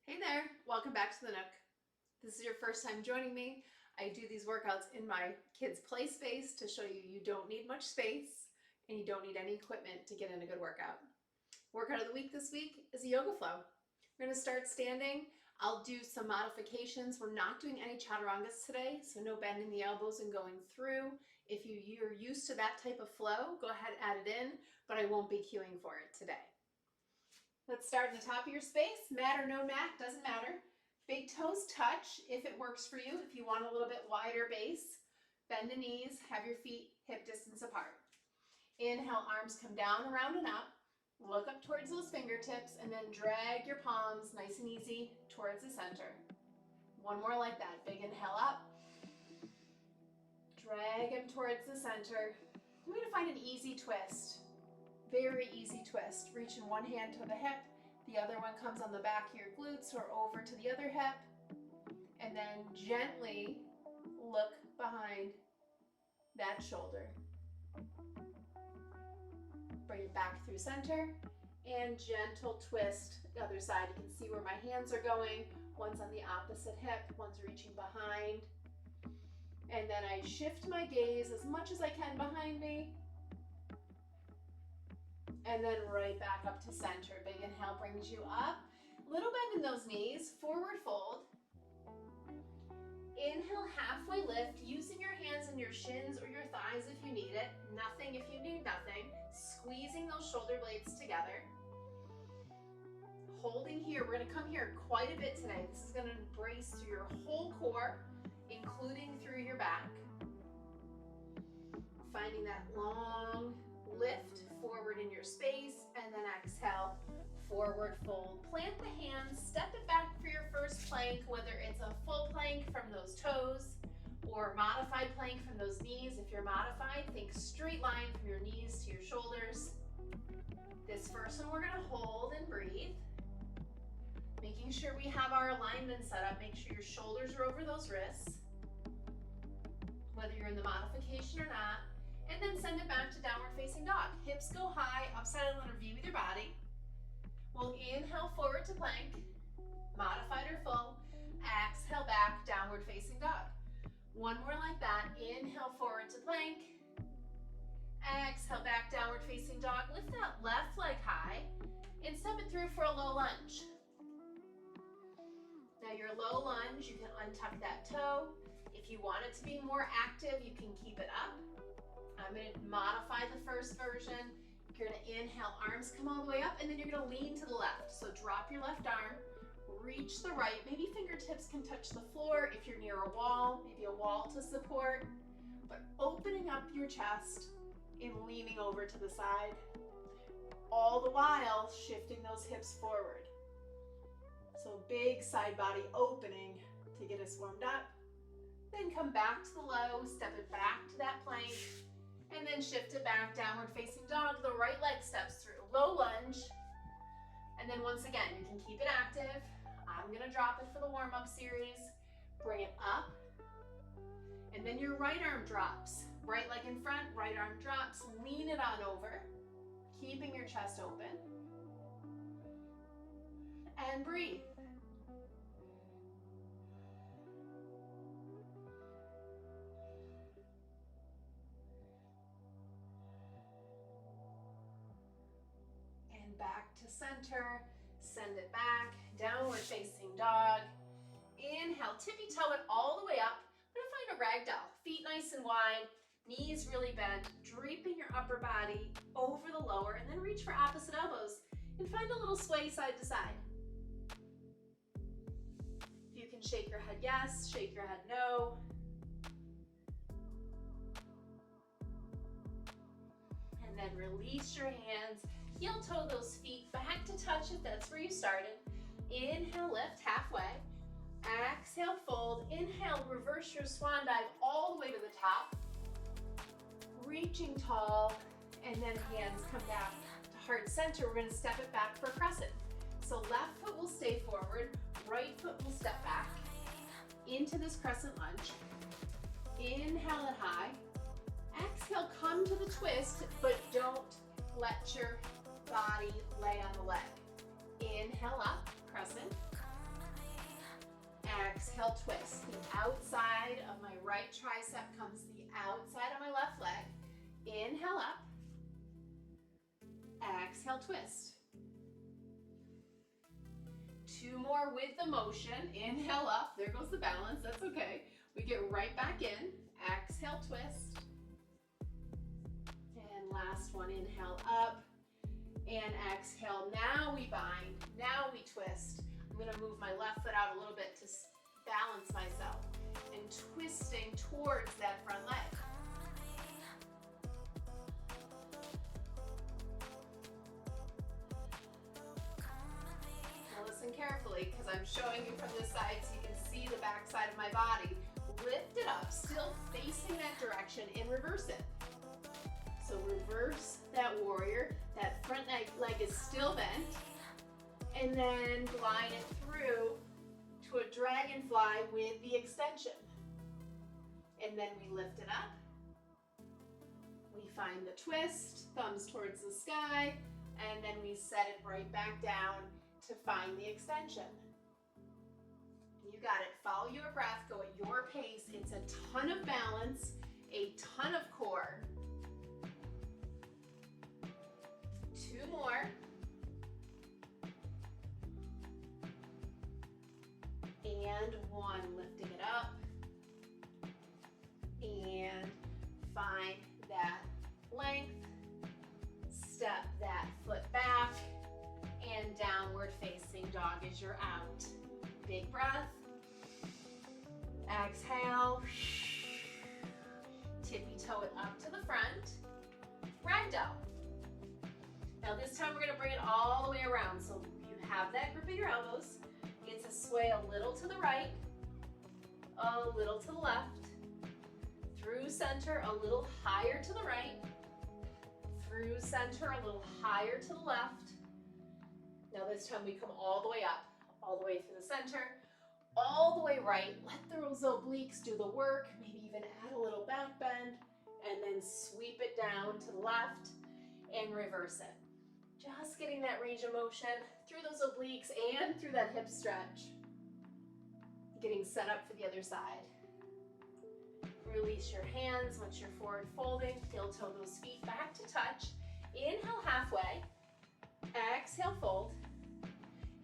Hey there, welcome back to the Nook. This is your first time joining me. I do these workouts in my kids' play space to show you don't need much space and you don't need any equipment to get in a good workout. Workout of the week this week is a yoga flow. We're going to start standing. I'll do some modifications. We're not doing any chaturangas today, so no bending the elbows and going through. If you're used to that type of flow, go ahead and add it in, but I won't be cueing for it today. Let's start at the top of your space. Mat or no mat, doesn't matter. Big toes touch if it works for you. If you want a little bit wider base, bend the knees, have your feet hip distance apart. Inhale, arms come down, around and up. Look up towards those fingertips and then drag your palms nice and easy towards the center. One more like that. Big inhale up. Drag them towards the center. I'm going to find an easy twist. Very easy twist. Reaching one hand to the hip, the other one comes on the back of your glutes or over to the other hip, and then gently look behind that shoulder. Bring it back through center and gentle twist the other side. You can see where my hands are going. One's on the opposite hip, one's reaching behind. And then I shift my gaze as much as I can behind me. And then right back up to center. Big inhale brings you up. Little bend in those knees, forward fold. Inhale, halfway lift, using your hands and your shins or your thighs if you need it. Nothing if you need nothing. Squeezing those shoulder blades together. Holding here. We're going to come here quite a bit today. This is going to embrace through your whole core, including through your back. Finding that long lift forward in your space, and then exhale, forward fold. Plant the hands, step it back for your first plank, whether it's a full plank from those toes or modified plank from those knees. If you're modified, think straight line from your knees to your shoulders. This first one we're going to hold and breathe. Making sure we have our alignment set up. Make sure your shoulders are over those wrists, whether you're in the modification or not. And then send it back to downward facing dog. Hips go high, upside letter V with your body. We'll inhale forward to plank, modified or full. Exhale back, downward facing dog. One more like that. Inhale forward to plank. Exhale back, downward facing dog. Lift that left leg high and step it through for a low lunge. Now your low lunge, you can untuck that toe. If you want it to be more active, you can keep it up. I'm going to modify the first version. You're going to inhale, arms come all the way up, and then you're going to lean to the left. So drop your left arm, reach the right. Maybe fingertips can touch the floor if you're near a wall, maybe a wall to support. But opening up your chest and leaning over to the side, all the while shifting those hips forward. So big side body opening to get us warmed up. Then come back to the low, step it back to that plank. And then shift it back, downward facing dog. The right leg steps through, low lunge. And then once again, you can keep it active. I'm gonna drop it for the warm-up series. Bring it up. And then your right arm drops. Right leg in front, right arm drops. Lean it on over, keeping your chest open. And breathe. Back to center, send it back, downward facing dog. Inhale, tippy toe it all the way up. I'm gonna find a ragdoll. Feet nice and wide, knees really bent, draping your upper body over the lower, and then reach for opposite elbows and find a little sway side to side. If you can shake your head yes, shake your head no. And then release your hands. Heel toe those feet back to touch if that's where you started. Inhale, lift halfway. Exhale, fold. Inhale, reverse your swan dive all the way to the top. Reaching tall, and then hands come back to heart center. We're gonna step it back for a crescent. So left foot will stay forward, right foot will step back into this crescent lunge. Inhale it high. Exhale, come to the twist, but don't let your body lay on the leg. Inhale up, crescent. twist. The outside of my right tricep comes to the outside of my left leg. Inhale up. Exhale, twist. 2 more with the motion. Inhale up. There goes the balance. That's okay. We get right back in. Exhale, twist. And last one. Inhale up. And exhale. Now we bind. Now we twist. I'm going to move my left foot out a little bit to balance myself. And twisting towards that front leg. Listen carefully because I'm showing you from this side so you can see the back side of my body. Lift it up, still facing that direction, and reverse it. So reverse that warrior. That front leg is still bent. And then glide it through to a dragonfly with the extension. And then we lift it up. We find the twist, thumbs towards the sky, and then we set it right back down to find the extension. You got it. Follow your breath. Go at your pace. It's a ton of balance, a ton of core. 2 more. And 1. Lifting it up. And find that length. Step that foot back. And downward facing dog as you're out. Big breath. Exhale. Tippy toe it up to the front. Ragdoll. Now this time we're going to bring it all the way around. So you have that grip in your elbows. It's a sway a little to the right, a little to the left, through center, a little higher to the right, through center, a little higher to the left. Now this time we come all the way up, all the way through the center, all the way right. Let those obliques do the work, maybe even add a little back bend, and then sweep it down to the left and reverse it. Just getting that range of motion through those obliques and through that hip stretch. Getting set up for the other side. Release your hands once you're forward folding. Heel toe those feet back to touch. Inhale halfway. Exhale, fold.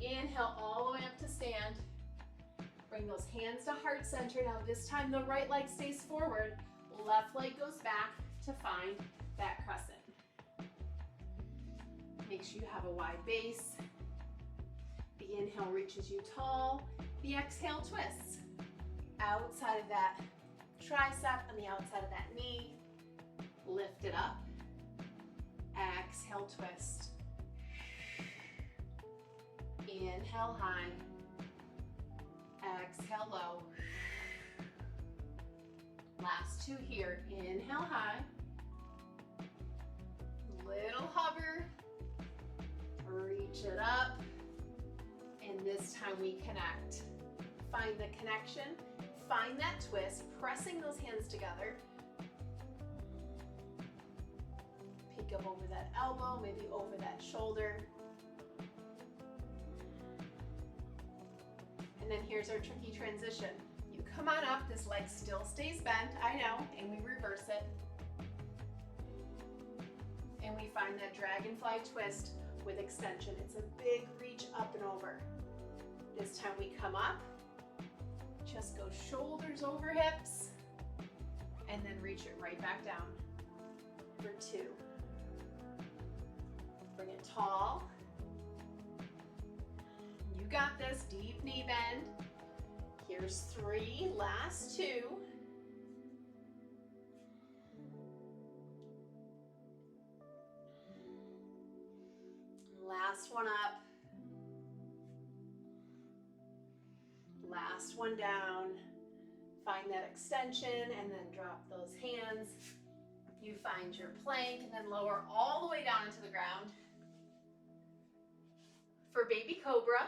Inhale all the way up to stand. Bring those hands to heart center. Now this time the right leg stays forward. Left leg goes back to find that crescent. Make sure you have a wide base. The inhale reaches you tall. The exhale twists. Outside of that tricep on the outside of that knee. Lift it up. Exhale, twist. Inhale high. Exhale low. Last 2 here. Inhale high. Little hover. Reach it up. And this time we connect. Find the connection. Find that twist. Pressing those hands together. Peek up over that elbow, maybe over that shoulder. And then here's our tricky transition. You come on up, this leg still stays bent, I know, and we reverse it. And we find that dragonfly twist with extension. It's a big reach up and over. This time we come up, just go shoulders over hips, and then reach it right back down for 2. Bring it tall. You got this, deep knee bend. Here's 3, last 2. Last one up. Last one down. Find that extension and then drop those hands. You find your plank and then lower all the way down into the ground. For baby cobra.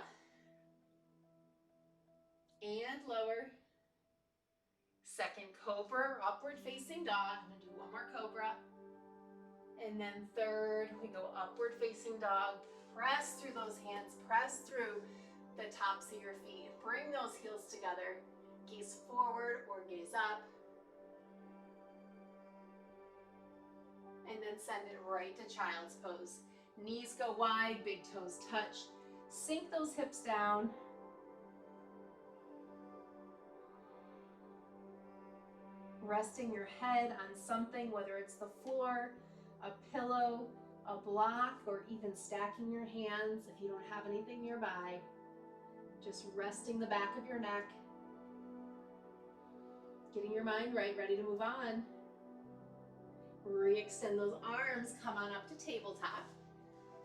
And lower. Second cobra, upward facing dog. I'm gonna do one more cobra. And then third, we go upward facing dog. Press through those hands, press through the tops of your feet. Bring those heels together. Gaze forward or gaze up. And then send it right to child's pose. Knees go wide, big toes touch. Sink those hips down. Resting your head on something, whether it's the floor, a pillow, a block, or even stacking your hands if you don't have anything nearby. Just resting the back of your neck. Getting your mind right, ready to move on. Re-extend those arms, come on up to tabletop.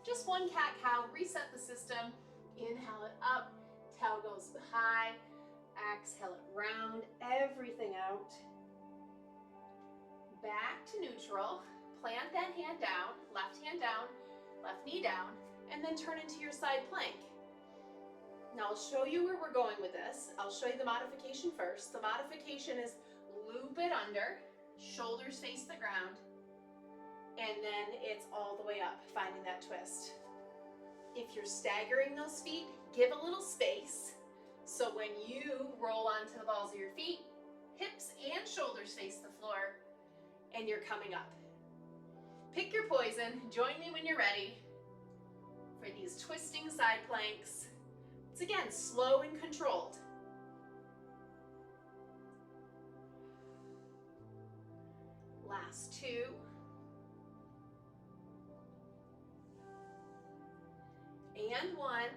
Just one cat-cow, reset the system. Inhale it up, tail goes high. Exhale it round, everything out. Back to neutral. Plant that hand down, left knee down, and then turn into your side plank. Now I'll show you where we're going with this. I'll show you the modification first. The modification is loop it under, shoulders face the ground, and then it's all the way up, finding that twist. If you're staggering those feet, give a little space. So when you roll onto the balls of your feet, hips and shoulders face the floor, and you're coming up. Pick your poison. Join me when you're ready for these twisting side planks. It's again, slow and controlled. Last two. And one.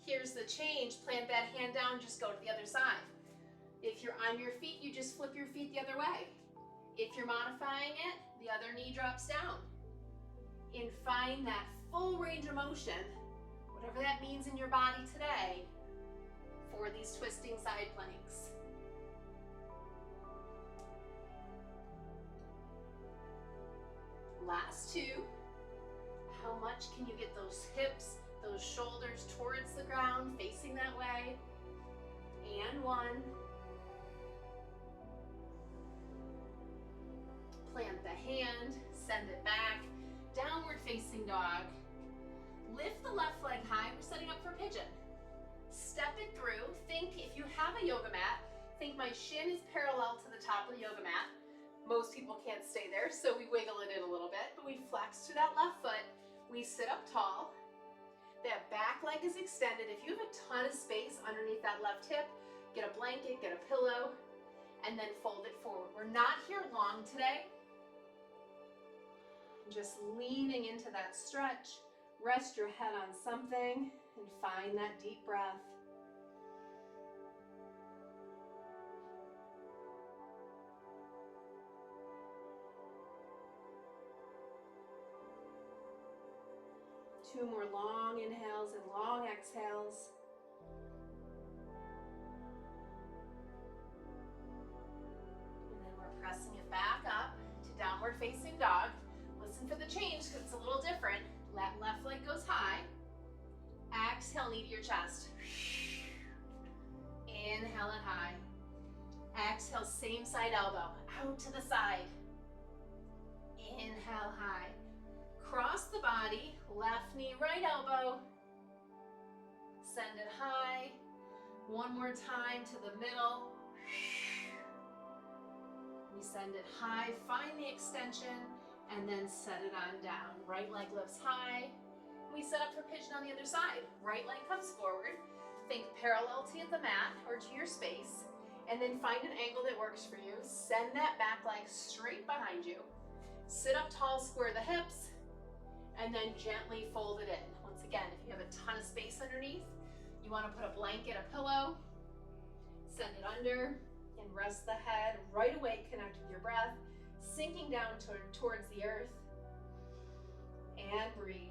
Here's the change. Plant that hand down, just go to the other side. If you're on your feet, you just flip your feet the other way. If you're modifying it, the other knee drops down. And find that full range of motion, whatever that means in your body today, for these twisting side planks. Last two. How much can you get those hips, those shoulders towards the ground, facing that way? And one. Plant the hand, send it back, downward facing dog. Lift the left leg high, we're setting up for pigeon. Step it through. Think, if you have a yoga mat, think my shin is parallel to the top of the yoga mat. Most people can't stay there, so we wiggle it in a little bit, but we flex to that left foot. We sit up tall. That back leg is extended. If you have a ton of space underneath that left hip, get a blanket, get a pillow, and then fold it forward. We're not here long today. Just leaning into that stretch. Rest your head on something and find that deep breath. Two more long inhales and long exhales. And then we're pressing it back up to downward facing dog. Listen for the change because it's a little different. Left leg goes high. Exhale, knee to your chest. Inhale it high. Exhale, same side elbow, out to the side. Inhale high. Cross the body, left knee, right elbow. Send it high. One more time to the middle. We send it high, find the extension, and then set it on down. Right leg lifts high. We set up for pigeon on the other side. Right leg comes forward. Think parallel to the mat or to your space, and then find an angle that works for you. Send that back leg straight behind you. Sit up tall, square the hips, and then gently fold it in. Once again, if you have a ton of space underneath, you want to put a blanket, a pillow, send it under, and rest the head. Right away, connect with your breath, sinking down towards the earth, and breathe.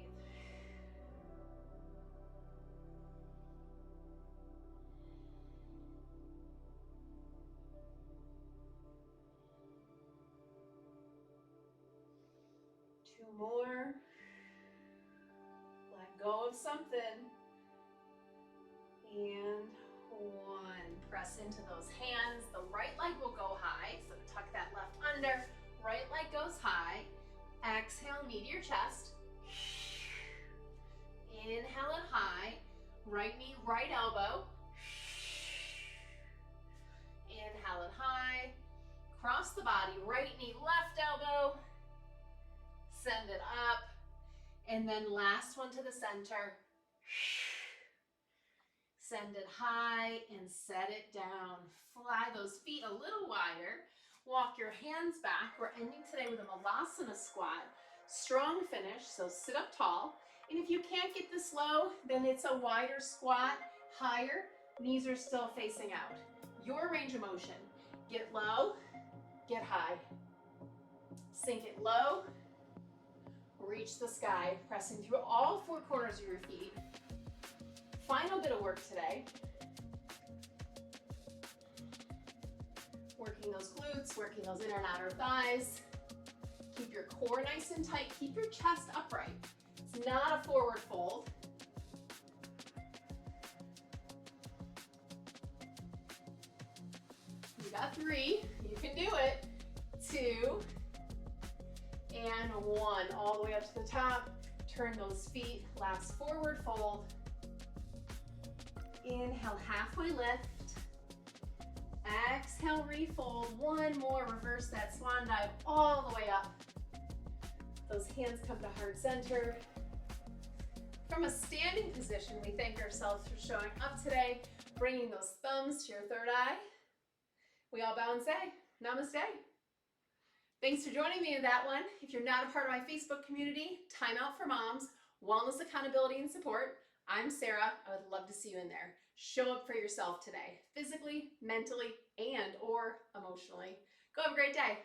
Two more. Let go of something. And one. Press into those hands. The right leg will go high, so tuck that left under. Right leg goes high. Exhale, knee to your chest. Inhale it high. Right knee, right elbow. palate high. Cross the body, right knee, left elbow. Send it up. And then last one to the center. Send it high and set it down. Fly those feet a little wider. Walk your hands back. We're ending today with a malasana squat. Strong finish, so sit up tall. And if you can't get this low, then it's a wider squat, higher. Knees are still facing out. Your range of motion. Get low, get high. Sink it low, reach the sky, pressing through all four corners of your feet. Final bit of work today. Working those glutes, working those inner and outer thighs. Keep your core nice and tight. Keep your chest upright. It's not a forward fold. You got 3. You can do it. 2 and 1. All the way up to the top. Turn those feet. Last forward fold. Inhale, halfway lift. Exhale, refold. 1 more. Reverse that swan dive all the way up. Those hands come to heart center. From a standing position, we thank ourselves for showing up today, bringing those thumbs to your third eye. We all bow and say, namaste. Thanks for joining me in that one. If you're not a part of my Facebook community, Time Out for Moms, Wellness, Accountability, and Support, I'm Sarah. I would love to see you in there. Show up for yourself today, physically, mentally, and or emotionally. Go have a great day.